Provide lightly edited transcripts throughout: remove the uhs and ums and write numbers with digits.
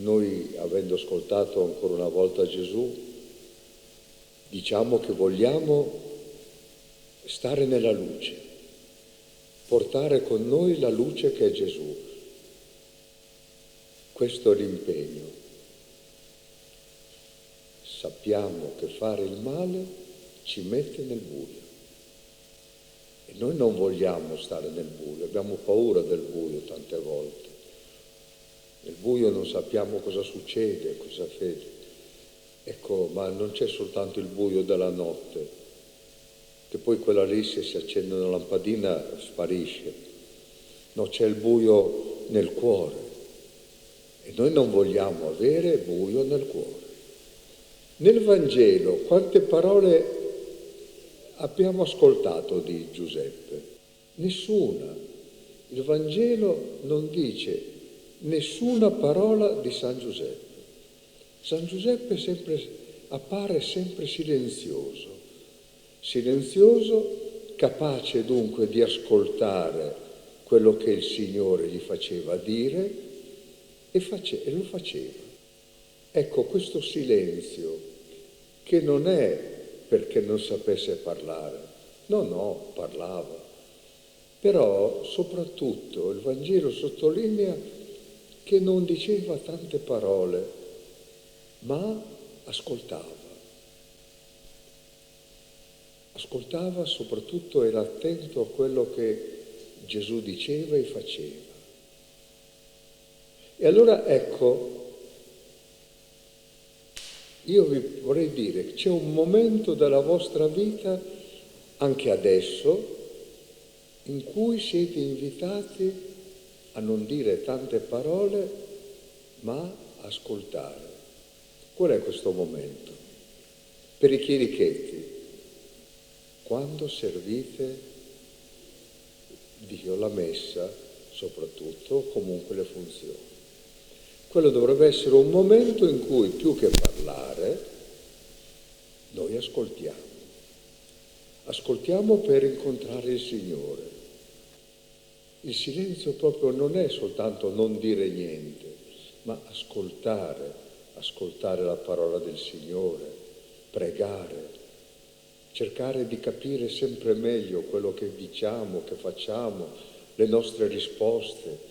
noi, avendo ascoltato ancora una volta Gesù, diciamo che vogliamo stare nella luce, portare con noi la luce che è Gesù. Questo è l'impegno. Sappiamo che fare il male ci mette nel buio. E noi non vogliamo stare nel buio, abbiamo paura del buio tante volte. Nel buio non sappiamo cosa succede, cosa vede. Ecco, ma non c'è soltanto il buio della notte, che poi quella lì, se si accende una lampadina, sparisce. No, c'è il buio nel cuore. E noi non vogliamo avere buio nel cuore. Nel Vangelo, quante parole abbiamo ascoltato di Giuseppe? Nessuna. Il Vangelo non dice nessuna parola di San Giuseppe. San Giuseppe appare sempre silenzioso, capace dunque di ascoltare quello che il Signore gli faceva dire e lo faceva. Ecco, questo silenzio, che non è perché non sapesse parlare, no, parlava. Però soprattutto il Vangelo sottolinea che non diceva tante parole, ma ascoltava. Ascoltava, soprattutto era attento a quello che Gesù diceva e faceva. E allora ecco, io vi vorrei dire che c'è un momento della vostra vita, anche adesso, in cui siete invitati a non dire tante parole, ma ascoltare. Qual è questo momento? Per i chierichetti, quando servite Dio, la messa, soprattutto, comunque le funzioni. Quello dovrebbe essere un momento in cui, più che parlare, noi ascoltiamo. Ascoltiamo per incontrare il Signore. Il silenzio proprio non è soltanto non dire niente, ma ascoltare la parola del Signore, pregare, cercare di capire sempre meglio quello che diciamo, che facciamo, le nostre risposte,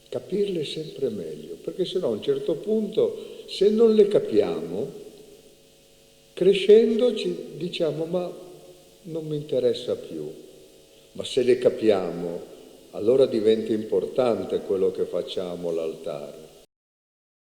capirle sempre meglio, perché sennò a un certo punto, se non le capiamo, crescendo ci diciamo ma non mi interessa più, ma se le capiamo allora diventa importante quello che facciamo all'altare.